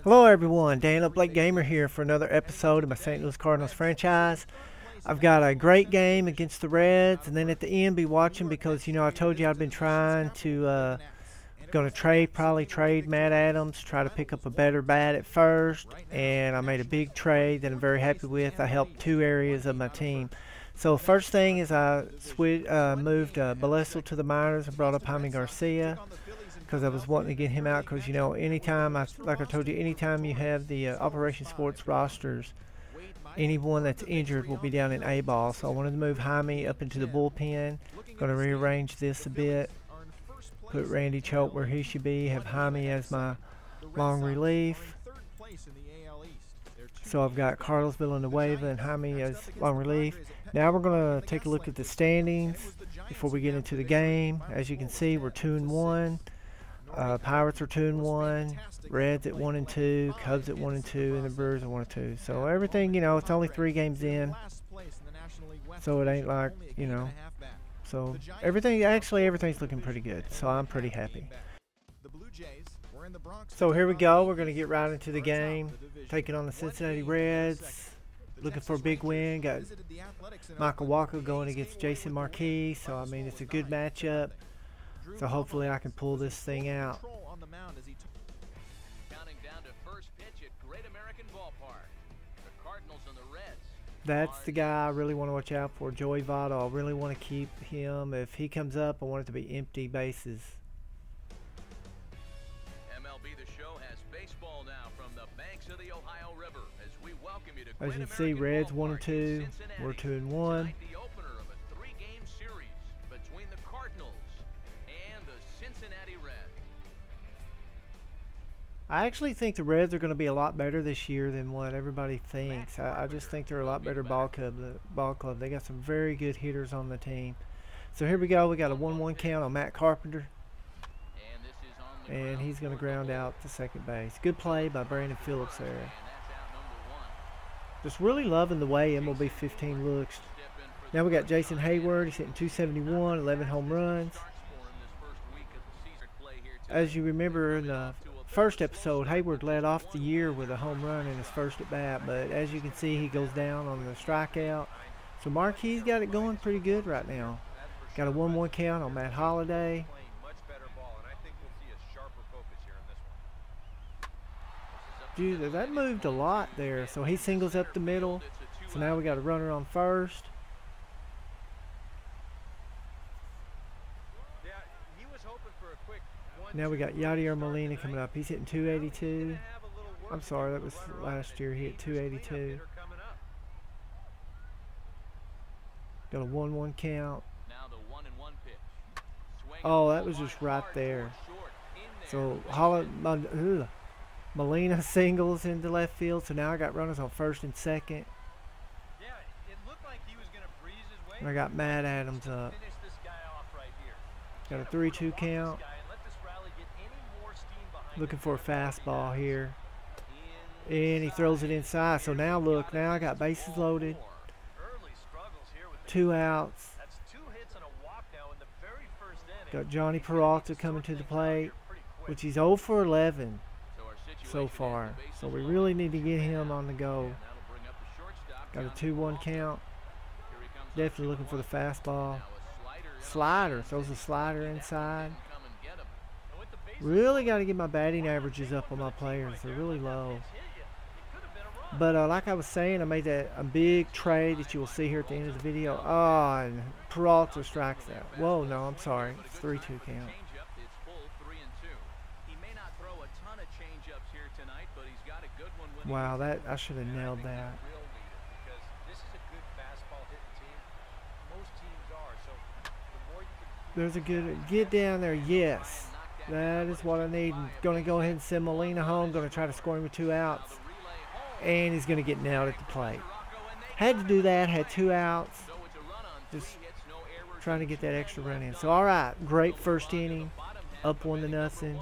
Hello everyone, Dan UpLateGamer here for another episode of my St. Louis Cardinals franchise. I've got a great game against the Reds, and then at the end be watching because, I told you I've been trying to, probably trade Matt Adams, try to pick up a better bat at first, and I made a big trade that I'm very happy with. I helped two areas of my team. So first thing is I moved Balesal to the minors and brought up Jaime Garcia, because I was wanting to get him out because, anytime, like I told you, anytime you have the Operation Sports rosters, anyone that's injured will be down in A-ball. So I wanted to move Jaime up into the bullpen. Going to rearrange this a bit. Put Randy Choate where he should be. Have Jaime as my long relief. So I've got Carlos Villanueva and Jaime as long relief. Now we're going to take a look at the standings before we get into the game. As you can see, we're 2-1. Pirates are 2-1, Reds at 1-2, Cubs at 1-2, and the Brewers at 1-2. So everything, it's only 3 games in, so it ain't like, So everything's looking pretty good. So I'm pretty happy. So here we go. We're going to get right into the game. Taking on the Cincinnati Reds. Looking for a big win. Got Michael Walker going against Jason Marquis. So I mean, it's a good matchup. So hopefully I can pull this thing out. That's the guy I really want to watch out for, Joey Votto. I really want to keep him. If he comes up, I want it to be empty bases. MLB The Show has baseball now from the banks of the Ohio River as we welcome you to As you can see, Reds 1-2, we're 2-1. The opener of a 3-game series between the Cardinals and the Cincinnati Reds. I actually think the Reds are going to be a lot better this year than what everybody thinks. I just think they're a lot better ball club. They got some very good hitters on the team. So here we go. We got a 1-1 count on Matt Carpenter. And he's going to ground out to second base. Good play by Brandon Phillips there. Just really loving the way MLB 15 looks. Now we got Jason Hayward. He's hitting 271, 11 home runs. As you remember in the first episode, Hayward led off the year with a home run in his first at bat, but as you can see, he goes down on the strikeout. So Marquis got it going pretty good right now. Got a 1-1 count on Matt Holliday. Dude, that moved a lot there. So he singles up the middle. So now we got a runner on first. Now we got Yadier Molina coming up. He's hitting 282. I'm sorry, that was last year. He hit 282. Got a 1-1 count. Oh, that was just right there. So Molina singles into left field. So now I got runners on first and second. And I got Matt Adams up. Got a 3-2 count. Looking for a fastball here. And he throws it inside. So now look, now I got bases loaded. 2 outs. Got Johnny Peralta coming to the plate, which he's 0 for 11 so far. So we really need to get him on the go. Got a 2-1 count. Definitely looking for the fastball. Slider, throws a slider inside. Really got to get my batting averages up on my players. They're really low. But like I was saying, I made a big trade that you will see here at the end of the video. Oh, and Peralta strikes out. Whoa, no, I'm sorry. It's 3-2 count. Wow, that I should have nailed that. There's a good get down there. Yes. That is what I need. I'm going to go ahead and send Molina home. Going to try to score him with 2 outs. And he's going to get nailed at the plate. Had to do that. Had 2 outs. Just trying to get that extra run in. So, all right. Great first inning. Up 1-0.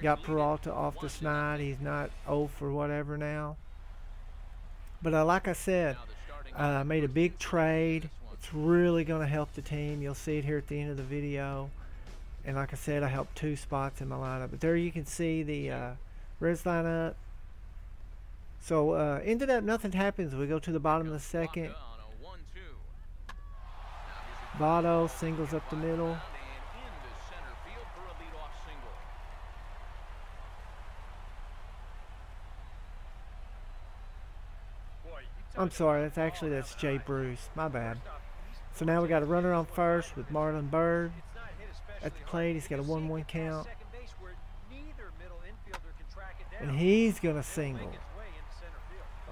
Got Peralta off the snide. He's not 0 for whatever now. But like I said, I made a big trade. It's really going to help the team. You'll see it here at the end of the video. And like I said, I helped 2 spots in my lineup. But there you can see the Reds lineup. So ended up nothing happens. We go to the bottom of the second. Votto singles up the middle. I'm sorry, that's Jay Bruce. My bad. So now we got a runner on first with Marlon Byrd at the plate. He's got a 1-1 count. And he's going to single.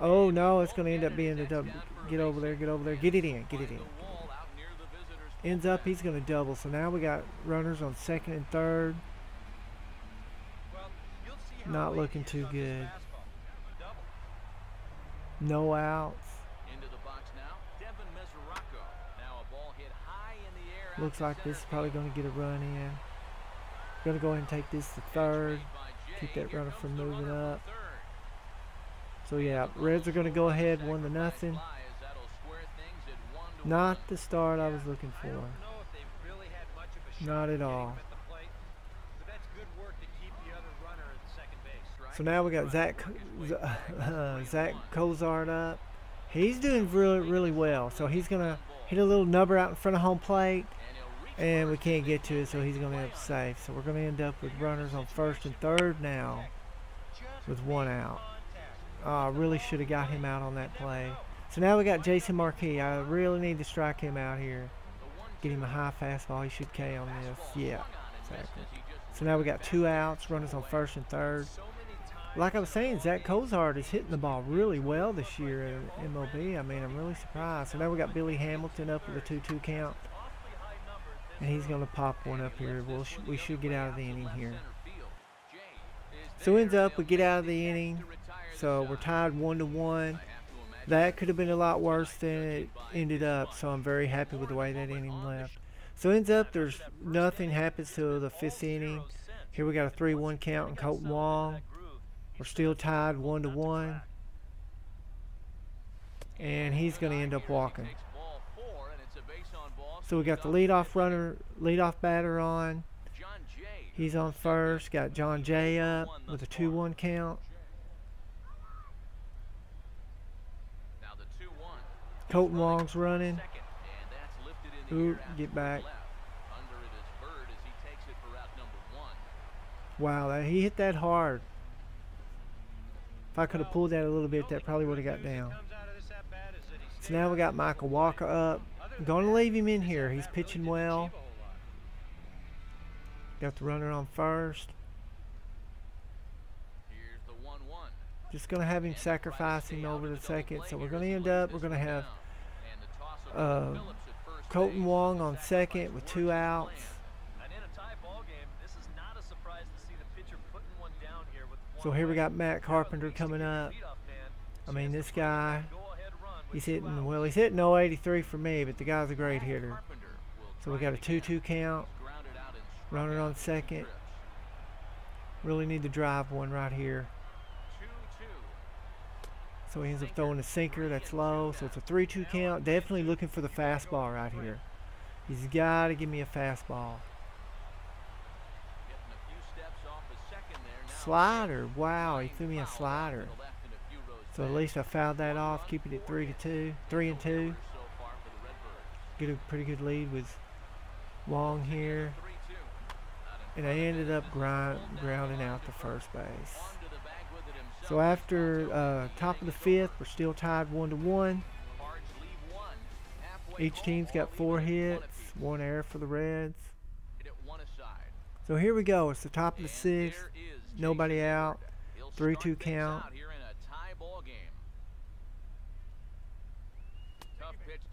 Oh no, it's going to end up being a double. Get over there, get over there. Get it in, get it in. Ends up, he's going to double. So now we got runners on second and third. Not looking too good. No outs. Looks like this is probably going to get a run in. Going to go ahead and take this to third. Keep that runner from moving up. So yeah, Reds are going to go ahead 1-0. Not the start I was looking for. Not at all. So now we got Zach Cozart up. He's doing really well. So he's going to hit a little nubber out in front of home plate. And we can't get to it, so he's going to end up safe. So we're going to end up with runners on first and third now with 1 out. Really should have got him out on that play. So now we got Jason Marquis. I really need to strike him out here. Get him a high fastball. He should K on this. Yeah, exactly. So now we got 2 outs, runners on first and third. Like I was saying, Zach Cozart is hitting the ball really well this year in MLB. I mean, I'm really surprised. So now we got Billy Hamilton up with a 2-2 count. And he's going to pop one up here. We should get out of the inning here. So ends up we get out of the inning. So we're tied 1-1. That could have been a lot worse than it ended up. So I'm very happy with the way that inning left. So ends up there's nothing happens till the 5th inning. Here we got a 3-1 count in Colton Wong. We're still tied 1-1. And he's going to end up walking. So we got the leadoff batter on. He's on first. Got John Jay up with a 2-1 count. Colton Wong's running. Ooh, get back. Wow, he hit that hard. If I could have pulled that a little bit, that probably would have got down. So now we got Michael Walker up. I'm going to leave him in here. He's pitching well. Got the runner on first. Just going to have him sacrificing over the second. So we're going to end up, we're going to have Colton Wong on second with 2 outs. So here we got Matt Carpenter coming up. I mean, this guy, he's hitting, well, he's hitting 083 for me, but the guy's a great hitter. So we got a 2-2 count. Runner on second. Really need to drive one right here. So he ends up throwing a sinker that's low. So it's a 3-2 count. Definitely looking for the fastball right here. He's got to give me a fastball. Slider. Wow, he threw me a slider. So at least I fouled that off, keeping it 3-2. Get a pretty good lead with Wong here. And I ended up grounding out to first base. So after top of the 5th, we're still tied 1-1. Each team's got 4 hits, 1 error for the Reds. So here we go. It's the top of the 6th. Nobody out. 3-2 count.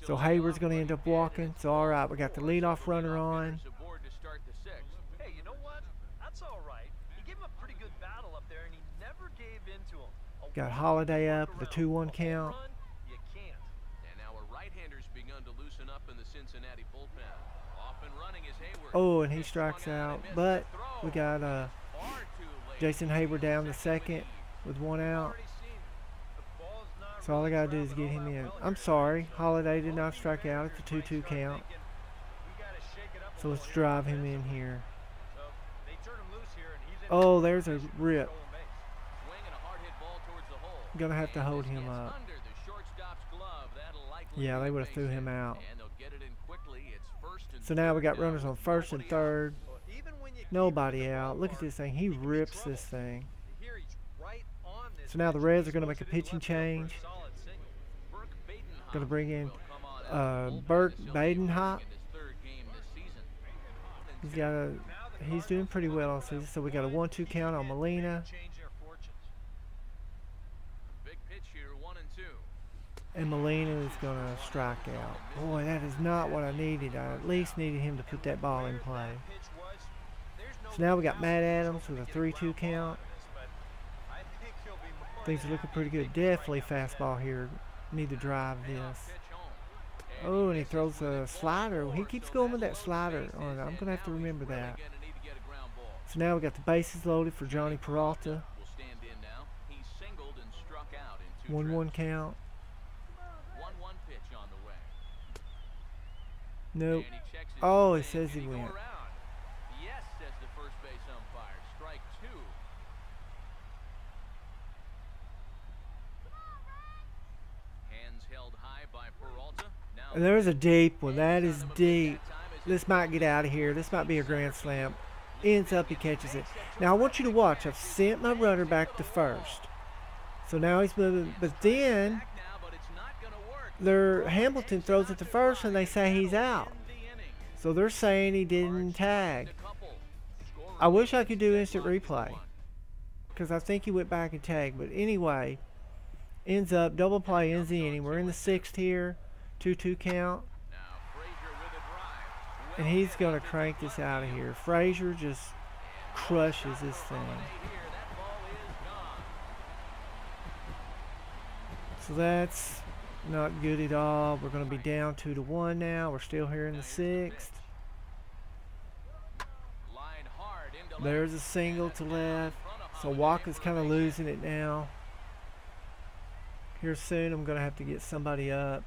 So Hayward's going to end up walking. So all right, we got the leadoff runner on. Hey, you know what? That's all right. He gave him a pretty good battle up there, and he never gave in to him. Got Holiday up with a 2-1 count. You can't. And now our right-handers begun to loosen up in the Cincinnati bullpen. Off and running is Hayward. Oh, and he strikes out. But we got Jason Hayward down to second with 1 out. So all I got to do is get him in. I'm sorry, Holiday did not strike out. It's a 2-2 count. So let's drive him in here. Oh, there's a rip. Gonna have to hold him up. Under the shortstop's glove. That'll likely Yeah, be they a would have threw base him hit. out. And they'll get it in quickly. It's first and So now we third got down runners on with first and nobody out. third. Well, even when you keep Nobody him in the out. Look at ballpark, this thing. He he can be rips trouble. this thing. Here he's right on this So now the pitch. Reds He are going to make smokes a it into pitching left field for a change. solid single. Burke Badenhop Going to bring in will come on out of the bullpen Burt as he'll be Badenhop. in his third game this season. He's got a. He's doing pretty well on season. So we got a 1-2 count on Molina. Change their fortunes. Big pitch here, 1-2. And Molina is going to strike out. Boy, that is not what I needed. I at least needed him to put that ball in play. So now we got Matt Adams with a 3-2 count. Things are looking pretty good. Definitely fastball here. Need to drive this. Oh, and he throws a slider. He keeps going with that slider on it. I'm going to have to remember that. So now we got the bases loaded for Johnny Peralta. 1-1 count. 1-1 pitch on the way. Nope. And he checks his Oh, swing. it says he Can go went. around? Yes, says the first base umpire. Strike 2. Hands held high by Peralta. Now And there's a deep one. That is deep. This might get out of here. This might be a grand slam. Ends up, he catches it. Now I want you to watch. I've sent my runner back to first. So now he's moving. But then back now, but it's not gonna work. Hamilton throws it to first and they say he's out. In the inning. So they're saying he didn't tag. A couple. Scoring I wish I could do instant deadlock is replay. one. Because I think he went back and tagged. But anyway, ends up, double play ends the inning. We're in the 6th here. 2-2 count. Now Frazier with a drive. And he's going to crank this out of here. Frazier just crushes this thing. Here, that ball is gone. So that's not good at all. We're going to be down 2-1 now. We're still here in the 6th. Line hard into There's a single to left. So Walker's kind of losing it now. Here soon I'm going to have to get somebody up.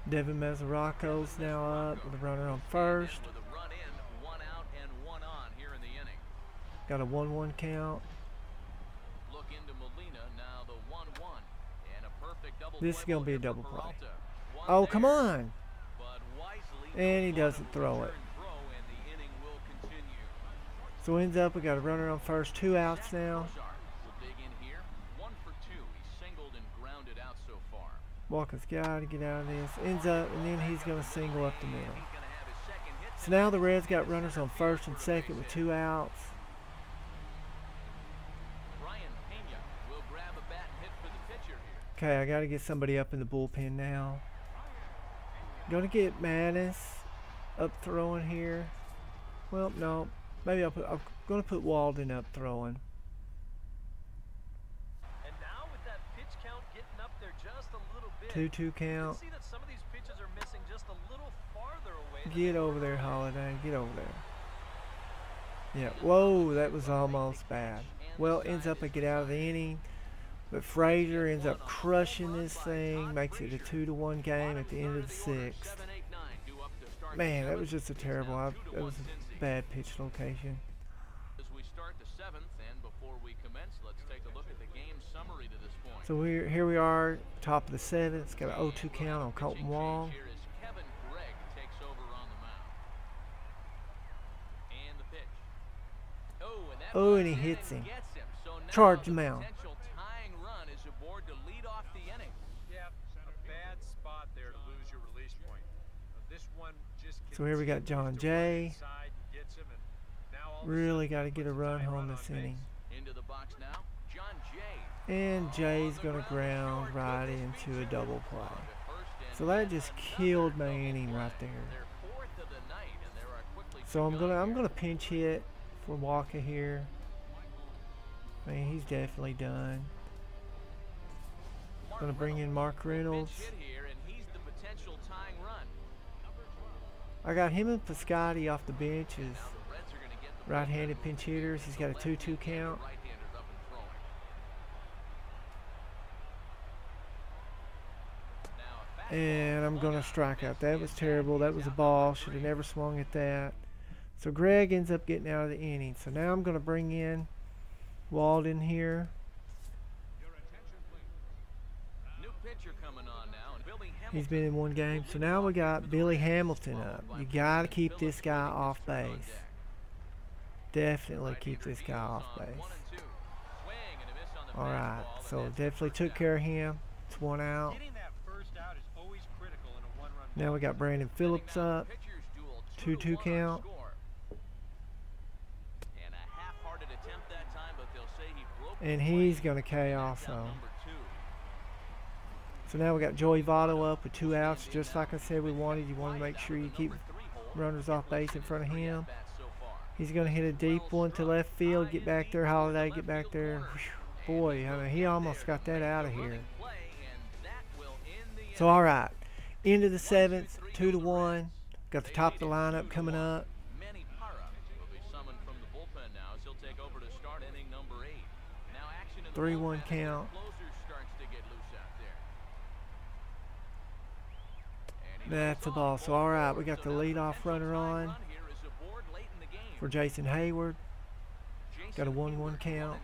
Devin Mesoraco's now up with a runner on first. with a run in, 1 out and 1 on here in the inning. Got a 1-1 count. Look into Molina, now the 1-1 and a perfect double This is play going to be a for double play. Peralta. One Oh, there, come on. but wisely And he no doesn't throw it. return throw, and the inning will continue. So ends up we got a runner on first. 2 outs now. Ozark will dig in here. 1 for 2. He's singled and grounded out so far. Walker's got to get out of this. Ends up, and then he's going to single up the middle. He's going to have his second hit. So now the Reds got runners on first and second with 2 outs. Brian Pena will grab a bat and hit for the pitcher here. Okay, I got to get somebody up in the bullpen now. Gonna get Mattis up throwing here. Well, no. Maybe I'm gonna put Walden up throwing. And now with that pitch count getting up there just a little bit, 2-2 you can count. see that some of these pitches are missing just a little farther away. than Get they over were there, before. Holiday. Get over there. Yeah. Whoa, that was almost bad. Well, ends up I get out of the inning. But Frazier ends up crushing this thing, makes it a 2-1 game at the end of the 6th. Man, that was just a terrible. That was a bad pitch location. As we start the 7th, and before we commence, let's take a look at the game summary to this point. So here we are, top of the 7th. Got an 0-2 count on Colton Wall. Here is Kevin Gregg takes over on the mound. And the pitch. Oh, and he hits him. Gets him. So now Charge the him out. potential tying run is aboard to lead off the inning. Yeah, a bad spot there to lose your release point. This one just So here we got John Jay. inside and gets him, and now all of a Really sudden got to get a run tying home run this on inning. base. Into the box now, John Jay. And Jay's going to ground right into a double play. So that just killed my inning right there. They're 4th of the night, and there are quickly So I'm gonna pinch hit for Walker here. I mean, he's definitely done. Gonna bring in Mark Reynolds. hit here, and he's the potential tying run. I got him and Piscotti off the bench as The Reds are going to get the right-handed pinch hitters. He's got a 2-2 count. right-handers up and throwing. Now a fastball. And I'm gonna strike out. That was terrible. That was a ball. Should have never swung at that. So Greg ends up getting out of the inning. So now I'm gonna bring in Walden here. New pitcher coming on now, and Billy He's Hamilton. been in one game. So now we got Billy Hamilton up. You got to keep this guy off base. Definitely keep this guy off base. Alright, so definitely took care of him. It's one out. Getting that first out is always critical in a one-run Now we got Brandon Phillips up. 2-2 count. And he's going to K also. So now we got Joey Votto up with 2 outs. Just like I said we wanted. You want to make sure you keep runners off base in front of him. He's going to hit a deep one to left field. Get back there, Holiday. Get back there. Whew. Boy, I mean, he almost got that out of here. So, all right. End of the 7th, 2-1. Got the top of the lineup coming up. 3-1 count. That's a ball. So, all right, we got the leadoff runner on for Jason Hayward. Got a 1-1 count.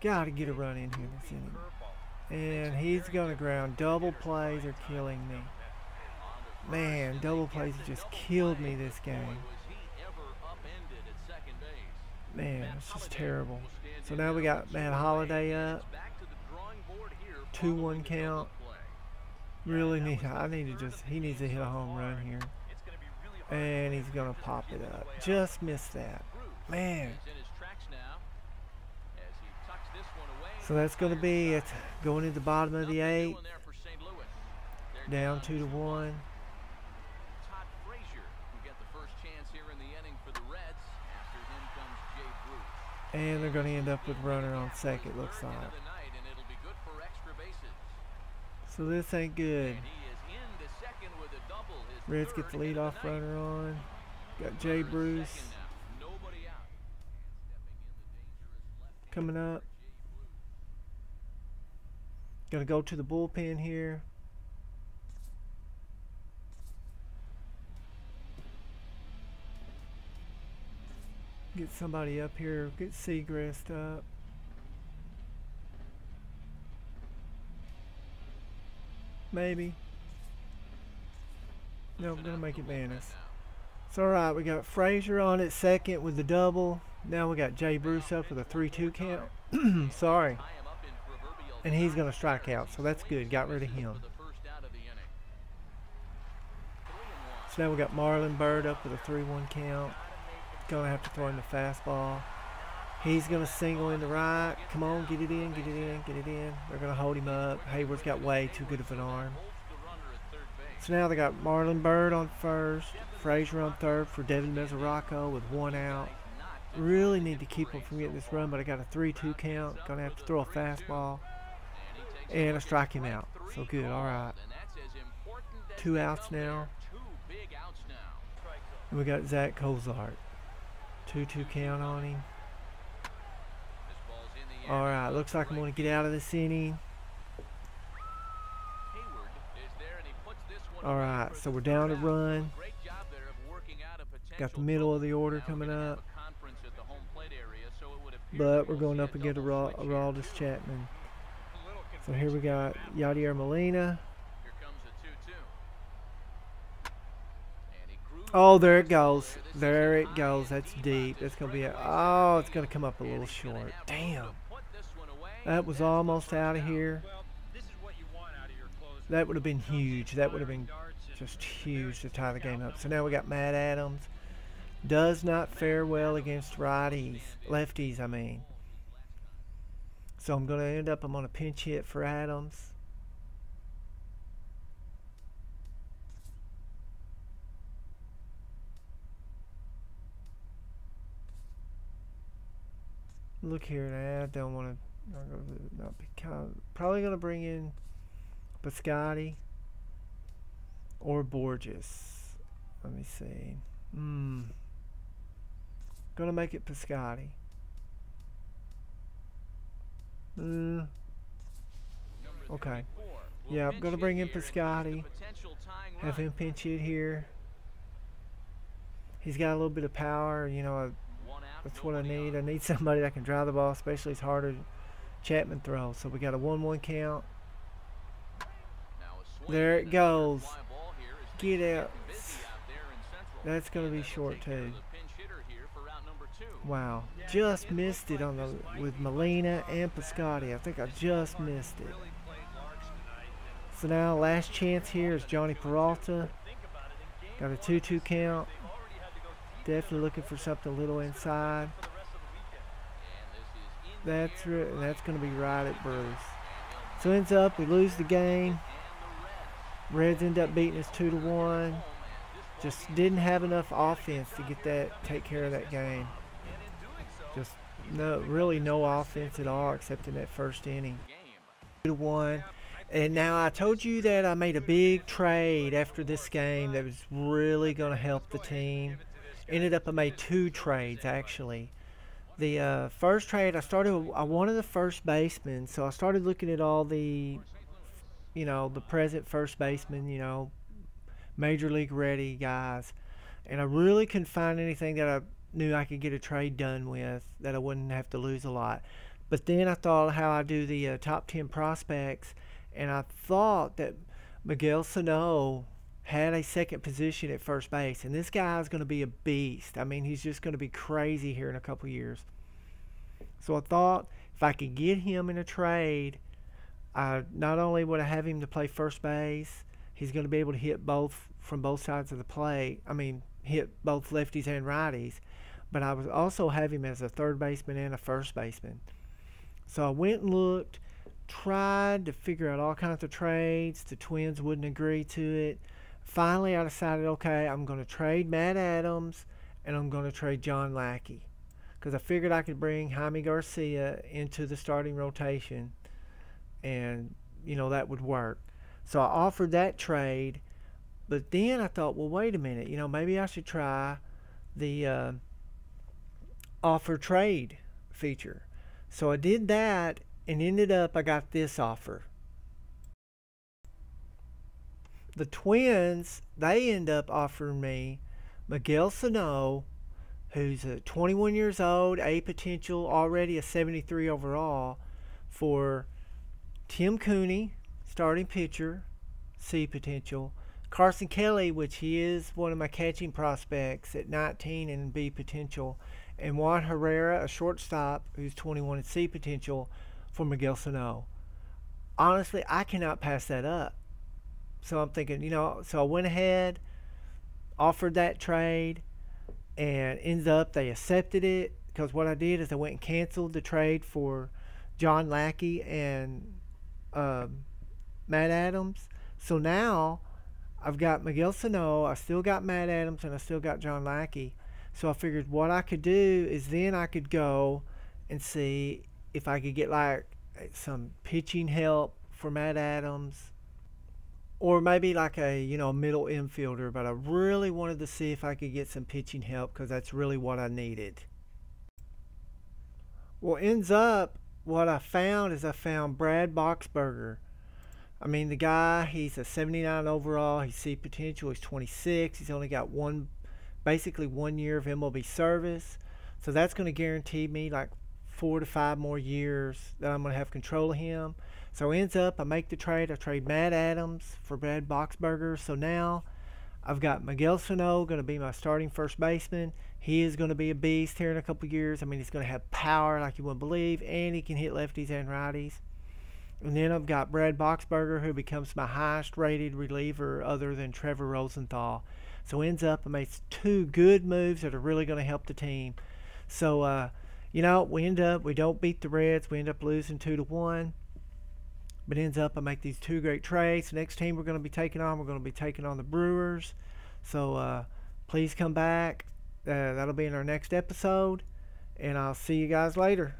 Got to get a run in here this inning. And he's going to ground. Double plays are killing me. Man, double plays have just killed me this game. Man, it's just terrible. So now we got Matt Holiday up. 2-1 count. Really need, he needs to hit a home run here. And he's going to pop it up. Just missed that. Man. So that's going to be it. Going into the bottom of the 8th. Down 2-1. And they're going to end up with runner on second, looks like. So this ain't good. Reds get the leadoff runner on. Got Jay Bruce coming up. Gonna go to the bullpen here. Get somebody up here. Get Segrest up. Maybe. No, I'm gonna make it Manis. It's alright, we got Frazier on at second with the double. Now we got Jay Bruce up with a 3-2 count. Sorry. And he's gonna strike out, so that's good. Got rid of him. So now we got Marlon Byrd up with a 3-1 count. Gonna have to throw in the fastball. He's gonna single in the right. Come on, get it in, get it in, get it in. They're gonna hold him up. Hayward's got way too good of an arm. So now they got Marlon Byrd on first, Frazier on third for Devin Mesoraco with 1 out. Really need to keep him from getting this run, but I got a 3-2 count. Gonna have to throw a fastball and I strike him out. So good, all right. 2 outs now. And we got Zach Cozart. 2-2 count on him. All right, looks like I'm going to get out of this inning. All right, so we're down a run. Got the middle of the order coming up. But we're going up against Aroldis Chapman. So here we got Yadier Molina. Oh, there it goes. There it goes. That's deep. That's going to be oh, it's going to come up a little short. Damn. That was almost out of here. That would have been huge. That would have been just huge to tie the game up. So now we got Matt Adams. Does not fare well against lefties, I mean. So I'm going to end up, I'm on a pinch hit for Adams. Look here, I don't want to, probably going to bring in Biscotti or Borges. Let me see. Gonna make it Piscotti. Okay. Yeah, I'm gonna bring in Piscotti. Have him pinch hit here. He's got a little bit of power. You know, that's what I need. I need somebody that can drive the ball, especially as hard as Chapman throws. So we got a 1-1 count. There it goes. Get out. That's going to be short too. Wow, just missed it on the with Molina and Piscotty. I think I just missed it. So now last chance here is Johnny Peralta. Got a 2-2 count. Definitely looking for something a little inside. That's going to be right at Bruce. So ends up we lose the game. Reds end up beating us 2-1. Just didn't have enough offense to take care of that game. Just really no offense at all except in that first inning. 2-1. And now I told you that I made a big trade after this game that was really going to help the team. Ended up I made 2 trades actually. The first trade I wanted the first baseman, so I started looking at all the, the present first baseman, major league ready guys, and I really couldn't find anything that I knew I could get a trade done with that I wouldn't have to lose a lot. But then I thought how I do the top 10 prospects, and I thought that Miguel Sano had a second position at first base, and this guy is going to be a beast. I mean, he's just going to be crazy here in a couple years. So I thought if I could get him in a trade, not only would I have him to play first base, he's going to be able to hit from both sides of the plate. I mean, hit both lefties and righties. But I would also have him as a third baseman and a first baseman. So I went and looked, tried to figure out all kinds of trades. The Twins wouldn't agree to it. Finally, I decided, okay, I'm going to trade Matt Adams and I'm going to trade John Lackey, because I figured I could bring Jaime Garcia into the starting rotation, and that would work. So I offered that trade, but then I thought, well, wait a minute, maybe I should try the offer trade feature. So I did that, and ended up I got this offer. The Twins, they end up offering me Miguel Sano, who's 21 years old, A potential, already a 73 overall, for Tim Cooney, starting pitcher, C potential, Carson Kelly, which he is one of my catching prospects at 19 and B potential, and Juan Herrera, a shortstop, who's 21 and C potential, for Miguel Sano. Honestly, I cannot pass that up. So I'm thinking, so I went ahead, offered that trade, and ends up they accepted it, because what I did is I went and canceled the trade for John Lackey and Matt Adams. So now I've got Miguel Sano, I still got Matt Adams, and I still got John Lackey. So I figured what I could do is then I could go and see if I could get like some pitching help for Matt Adams, or maybe like a middle infielder. But I really wanted to see if I could get some pitching help, because that's really what I needed. Well, ends up what I found is I found Brad Boxberger. I mean, the guy, he's a 79 overall, he's C potential, he's 26, he's only got basically 1 year of MLB service. So that's going to guarantee me like 4 to 5 more years that I'm going to have control of him. So ends up I make the trade. I trade Matt Adams for Brad Boxberger. So now I've got Miguel Sano going to be my starting first baseman. He is going to be a beast here in a couple years. I mean, he's going to have power like you wouldn't believe, and he can hit lefties and righties. And then I've got Brad Boxberger, who becomes my highest rated reliever other than Trevor Rosenthal. So ends up I made 2 good moves that are really going to help the team. So we don't beat the Reds. We end up losing 2-1. But ends up I make these 2 great trades. The next team we're going to be taking on, the Brewers. So please come back. That'll be in our next episode. And I'll see you guys later.